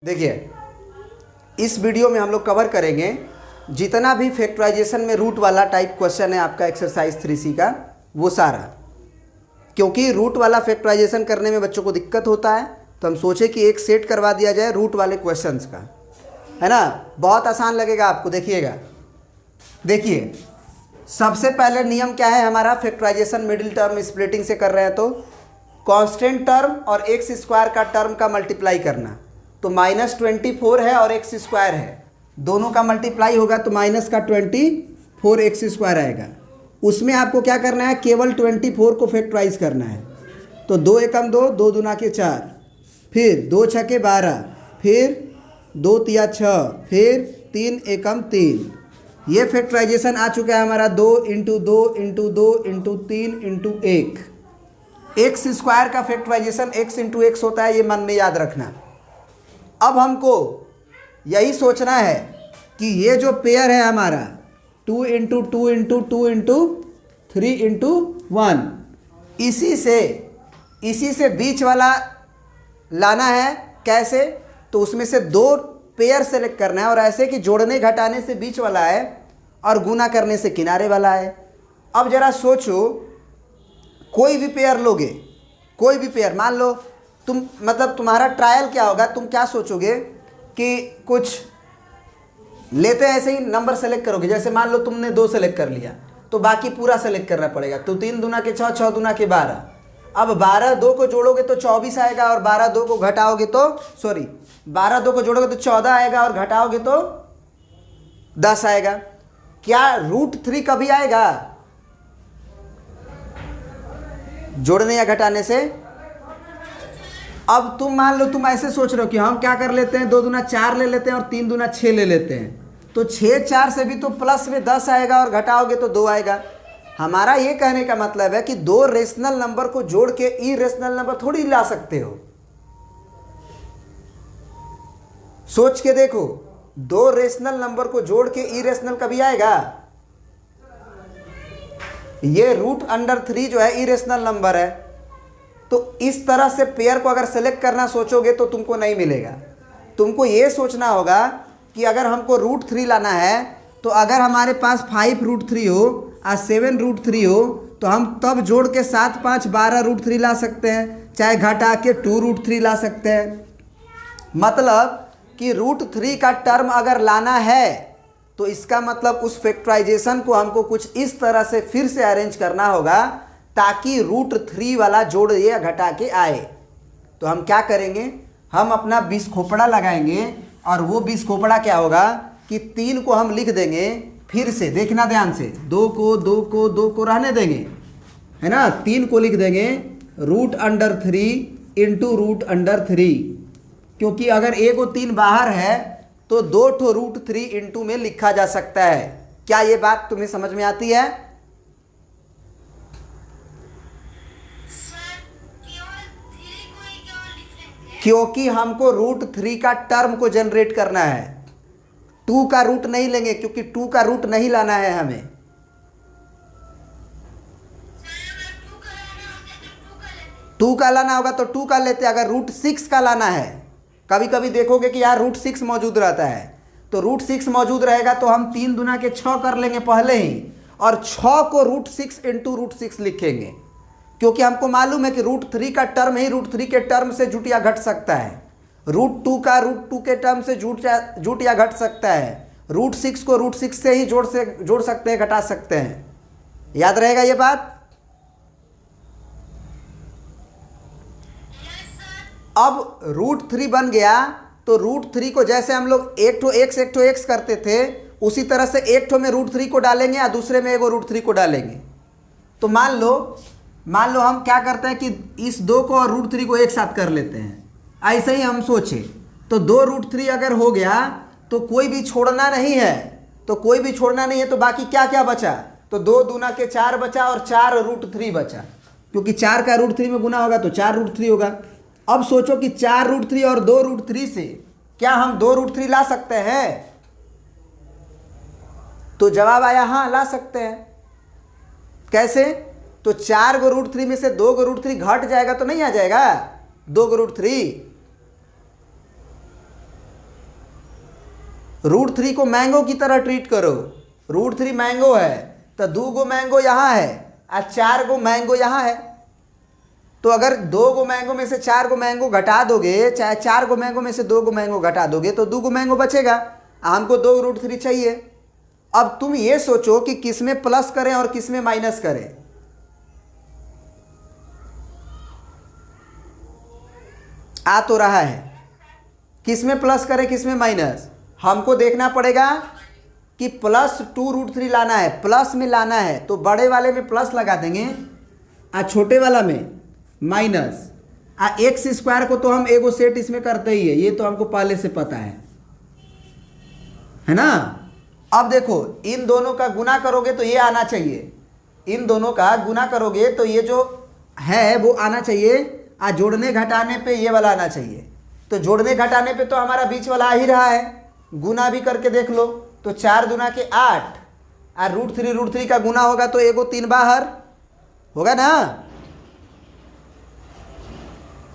देखिए, इस वीडियो में हम लोग कवर करेंगे जितना भी फैक्टराइजेशन में रूट वाला टाइप क्वेश्चन है आपका एक्सरसाइज 3C का, वो सारा। क्योंकि रूट वाला फैक्टराइजेशन करने में बच्चों को दिक्कत होता है, तो हम सोचे कि एक सेट करवा दिया जाए रूट वाले क्वेश्चंस का, है ना। बहुत आसान लगेगा आपको। देखिएगा, देखिए सबसे पहले नियम क्या है हमारा, फैक्टराइजेशन मिडिल टर्म स्प्लिटिंग से कर रहे हैं तो कांस्टेंट टर्म और एक्स स्क्वायर का टर्म का मल्टीप्लाई करना। तो -24 है और एक्स स्क्वायर है, दोनों का मल्टीप्लाई होगा तो -24 एक्स स्क्वायर आएगा। उसमें आपको क्या करना है, केवल 24 को फैक्टराइज करना है। तो 2 एकम 2, 2 दूना के 4, फिर 2 छके 12, फिर 2 तिया 6, फिर 3 एकम 3। ये फैक्टराइजेशन आ चुका है हमारा 2 × 2 × 2 × 3 × 1। एक्स स्क्वायर का फैक्टराइजेशन x × x होता है, ये मन में याद रखना। अब हमको यही सोचना है कि ये जो पेयर है हमारा 2 × 2 × 2 × 3 × 1, इसी से बीच वाला लाना है। कैसे? तो उसमें से 2 पेयर सेलेक्ट करना है और ऐसे कि जोड़ने घटाने से बीच वाला है और गुना करने से किनारे वाला है। अब जरा सोचो, कोई भी पेयर लोगे, कोई भी पेयर मान लो तुम, मतलब तुम्हारा ट्रायल क्या होगा, तुम क्या सोचोगे कि कुछ लेते हैं ऐसे ही नंबर सेलेक्ट करोगे। जैसे मान लो तुमने 2 सेलेक्ट कर लिया तो बाकी पूरा सेलेक्ट करना पड़ेगा। तो 3 दूना के 6, 6 दूना के 12। अब 12 2 को जोड़ोगे तो 24 आएगा और 12 2 को घटाओगे तो 12 2 को जोड़ोगे तो 14 आएगा और घटाओगे तो 10 आएगा। क्या √3 कभी आएगा जोड़ने या घटाने से? अब तुम मान लो तुम ऐसे सोच रहे हो कि हम क्या कर लेते हैं, 2 दूना 4 ले लेते हैं और 3 दूना 6 ले लेते हैं। तो 6 4 से भी तो प्लस में 10 आएगा और घटाओगे तो 2 आएगा। हमारा ये कहने का मतलब है कि 2 रेशनल नंबर को जोड़ के इरेशनल नंबर थोड़ी ला सकते हो। सोच के देखो, 2 रेशनल नंबर को जोड़ के इरेशनल कभी आएगा? ये √3 जो है इरेशनल नंबर है। तो इस तरह से पेयर को अगर सेलेक्ट करना सोचोगे तो तुमको नहीं मिलेगा। तुमको ये सोचना होगा कि अगर हमको √3 लाना है तो अगर हमारे पास 5√3 हो और 7√3 हो तो हम तब जोड़ के 7 5 12√3 ला सकते हैं, चाहे घटा के 2√3 ला सकते हैं। मतलब कि √3 का टर्म अगर लाना है तो इसका मतलब उस फैक्टराइजेशन को हमको कुछ इस तरह से फिर से अरेंज करना होगा ताकि √3 वाला जोड़ या घटा के आए। तो हम क्या करेंगे, हम अपना 20 खोपड़ा लगाएंगे और वो 20 खोपड़ा क्या होगा कि 3 को हम लिख देंगे, फिर से देखना ध्यान से, 2 को रहने देंगे, है ना। 3 को लिख देंगे √3 × √3, क्योंकि अगर a को 3 बाहर है तो 2 ठो √3 इंटू में लिखा जा सकता है। क्या ये बात तुम्हें समझ में आती है? क्योंकि हमको √3 का टर्म को जनरेट करना है, 2 का रूट नहीं लेंगे क्योंकि 2 का रूट नहीं लाना है हमें। टू का लाना होगा तो 2 का लेते। अगर √6 का लाना है, कभी कभी देखोगे कि यार √6 मौजूद रहता है, तो √6 मौजूद रहेगा तो हम 3 दूना के 6 कर लेंगे पहले ही और 6 को √6 × √6 लिखेंगे, क्योंकि हमको मालूम है कि √3 का टर्म ही √3 के टर्म से जुट या घट सकता है, √2 का √2 के टर्म से जुट या घट सकता है, √6 को √6 से ही जोड़ सकते हैं, घटा सकते हैं। याद रहेगा ये बात? अब √3 बन गया तो √3 को जैसे हम लोग एक ठो x करते थे, उसी तरह से एक ठो में √3 को डालेंगे और दूसरे में एगो √3 को डालेंगे। तो मान लो हम क्या करते हैं कि इस 2 को और √3 को एक साथ कर लेते हैं। ऐसे ही हम सोचे तो 2 √3 अगर हो गया तो कोई भी छोड़ना नहीं है, तो बाकी क्या क्या बचा? तो 2 दूना के 4 बचा और 4 √3 बचा, क्योंकि 4 का √3 में गुना होगा तो 4 √3 होगा। अब सोचो कि 4 √3 और 2 √3 से क्या हम 2 √3 ला सकते हैं? तो जवाब आया हाँ, ला सकते हैं। कैसे? तो 4 को √3 में से 2 को √3 घट जाएगा तो नहीं आ जाएगा 2 को √3। √3 को मैंगो की तरह ट्रीट करो। √3 मैंगो है तो 2 गो मैंगो यहाँ है और 4 गो मैंगो यहाँ है। तो अगर 2 गो मैंगो में से 4 गो मैंगो घटा दोगे, चाहे 4 गो मैंगो में से 2 गो मैंगो घटा दोगे तो 2 गो मैंगो बचेगा। हमको 2 √3 चाहिए। अब तुम ये सोचो कि किस में प्लस करें और किस में माइनस करें। आ तो रहा है, किस में प्लस करें किस में माइनस। हमको देखना पड़ेगा कि प्लस 2 √3 लाना है, प्लस में लाना है तो बड़े वाले में प्लस लगा देंगे और छोटे वाला में माइनस। x² को तो हम एगो सेट इसमें करते ही है, ये तो हमको पहले से पता है ना। अब देखो इन दोनों का गुना करोगे तो ये आना चाहिए, इन दोनों का गुना करोगे तो ये जो है वो आना चाहिए, और जोड़ने घटाने पे ये वाला आना चाहिए। तो जोड़ने घटाने पे तो हमारा बीच वाला आ ही रहा है, गुना भी करके देख लो। तो 4 दूना के 8 और √3 का गुना होगा तो एगो 3 बाहर होगा ना।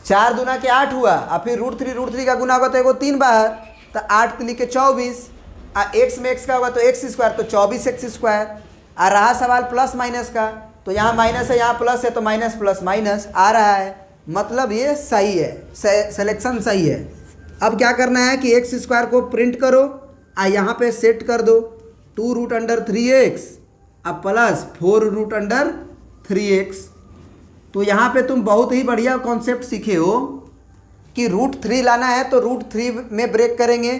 4 दूना के 8 हुआ और फिर √3 का गुना होगा तो एगो 3 बाहर, तो 8 3 के 24 और x में x का होगा तो x² तो 24x²। आ रहा सवाल प्लस माइनस का, तो यहाँ माइनस है यहाँ प्लस है तो माइनस प्लस माइनस आ रहा है, मतलब ये सही है, सिलेक्शन सही है। अब क्या करना है कि x² को प्रिंट करो और यहाँ पे सेट कर दो 2√3x अब प्लस 4√3x। तो यहाँ पे तुम बहुत ही बढ़िया कॉन्सेप्ट सीखे हो कि √3 लाना है तो √3 में ब्रेक करेंगे,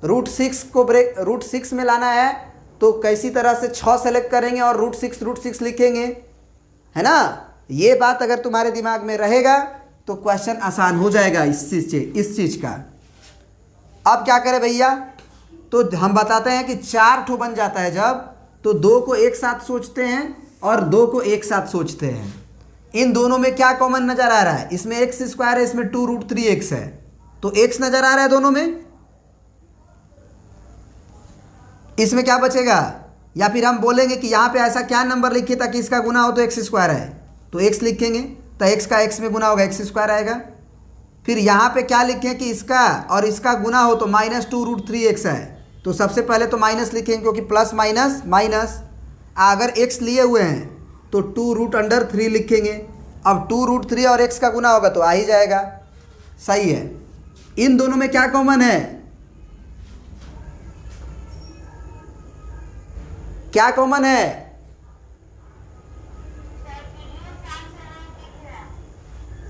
√6 को ब्रेक √6 में लाना है तो कैसी तरह से 6 सेलेक्ट करेंगे और √6 लिखेंगे, है ना। ये बात अगर तुम्हारे दिमाग में रहेगा तो क्वेश्चन आसान हो जाएगा इस चीज़ का। अब क्या करें भैया, तो हम बताते हैं कि 4 ठो बन जाता है जब, तो 2 को एक साथ सोचते हैं और 2 को एक साथ सोचते हैं। इन दोनों में क्या कॉमन नज़र आ रहा है, इसमें x² है, इसमें 2√3x है, तो x नज़र आ रहा है दोनों में। इसमें क्या बचेगा, या फिर हम बोलेंगे कि यहाँ पे ऐसा क्या नंबर लिखिए ताकि इसका गुना हो तो x² है, तो x लिखेंगे तो x का x में गुना होगा x² आएगा। फिर यहाँ पे क्या लिखें कि इसका और इसका गुना हो तो -2√3x है, तो सबसे पहले तो माइनस लिखेंगे क्योंकि प्लस माइनस माइनस। अगर x लिए हुए हैं तो 2√3 लिखेंगे। अब 2√3 और x का गुना होगा तो आ ही जाएगा, सही है। इन दोनों में क्या कॉमन है, क्या कॉमन है,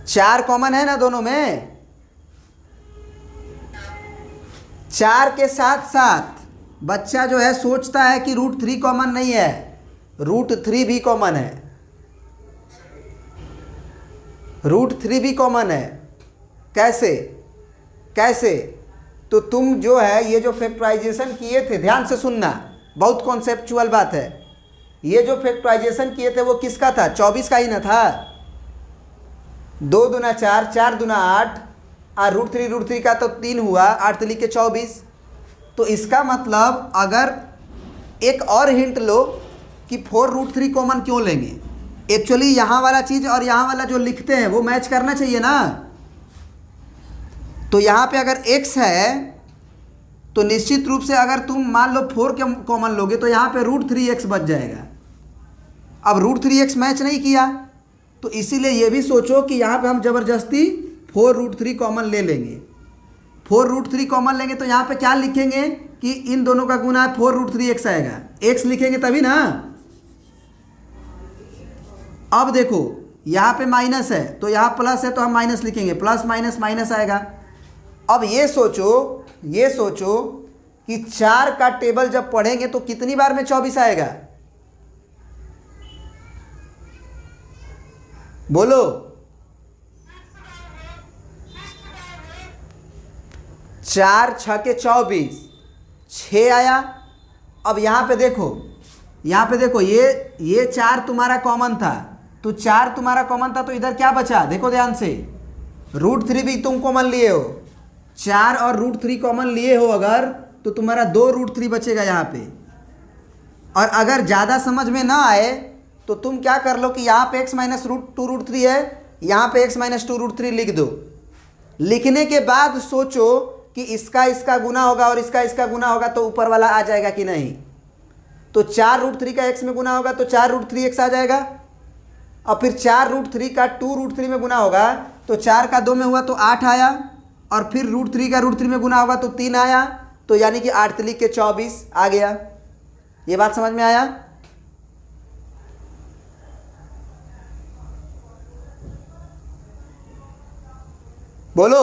चार कॉमन है ना दोनों में। 4 के साथ साथ बच्चा जो है सोचता है कि √3 कॉमन नहीं है, √3 भी कॉमन है, √3 भी कॉमन है। कैसे कैसे, तो तुम जो है ये जो फैक्टराइजेशन किए थे, ध्यान से सुनना, बहुत कॉन्सेप्चुअल बात है। ये जो फैक्टराइजेशन किए थे वो किसका था, 24 का ही ना था। 2 दूना 4, 4 दूना 8 और √3 का तो 3 हुआ, 8 3 के 24। तो इसका मतलब अगर एक और हिंट लो कि 4√3 कॉमन क्यों लेंगे, एक्चुअली यहाँ वाला चीज़ और यहाँ वाला जो लिखते हैं वो मैच करना चाहिए ना। तो यहाँ पे अगर x है तो निश्चित रूप से अगर तुम मान लो 4 कॉमन लोगे तो यहाँ पे √3x बच जाएगा। अब √3x मैच नहीं किया तो इसीलिए ये भी सोचो कि यहाँ पे हम ज़बरदस्ती 4√3 कॉमन ले लेंगे। 4√3 कॉमन लेंगे तो यहाँ पे क्या लिखेंगे कि इन दोनों का गुना 4√3x आएगा, x लिखेंगे तभी ना। अब देखो यहाँ पे माइनस है तो यहाँ प्लस है तो हम माइनस लिखेंगे, प्लस माइनस माइनस आएगा। अब ये सोचो कि 4 का टेबल जब पढ़ेंगे तो कितनी बार में 24 आएगा, बोलो। 4 6 के 24, 6 आया। अब यहाँ पे देखो ये 4 तुम्हारा कॉमन था, तो 4 तुम्हारा कॉमन था तो इधर क्या बचा, देखो ध्यान से, √3 भी तुम कॉमन लिए हो। 4 और √3 कॉमन लिए हो अगर, तो तुम्हारा 2√3 बचेगा यहाँ पे। और अगर ज़्यादा समझ में ना आए तो तुम क्या कर लो कि यहाँ पे x - 2√3 है, यहाँ पे x - 2√3 लिख दो। लिखने के बाद सोचो कि इसका इसका गुना होगा और इसका इसका गुना होगा तो ऊपर वाला आ जाएगा कि नहीं। तो 4√3 का x में गुना होगा तो 4√3x आ जाएगा, और फिर 4√3 का 2√3 में गुना होगा तो 4 का 2 में हुआ तो 8 आया, और फिर √3 का √3 में गुना होगा तो 3 आया, तो यानी कि 8 3 के 24 आ गया। ये बात समझ में आया? बोलो।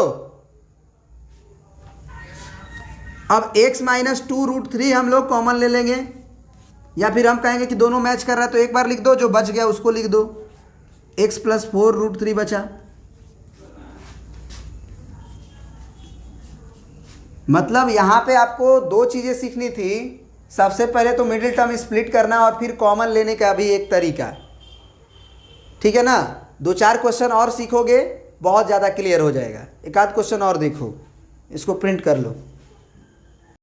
अब x माइनस 2√3 हम लोग कॉमन ले लेंगे, या फिर हम कहेंगे कि दोनों मैच कर रहा है तो एक बार लिख दो, जो बच गया उसको लिख दो। x प्लस 4√3 बचा। मतलब यहाँ पे आपको दो चीज़ें सीखनी थी। सबसे पहले तो मिडिल टर्म स्प्लिट करना और फिर कॉमन लेने का भी एक तरीका, ठीक है ना। 2-4 क्वेश्चन और सीखोगे बहुत ज़्यादा क्लियर हो जाएगा। एक आध क्वेश्चन और देखो, इसको प्रिंट कर लो।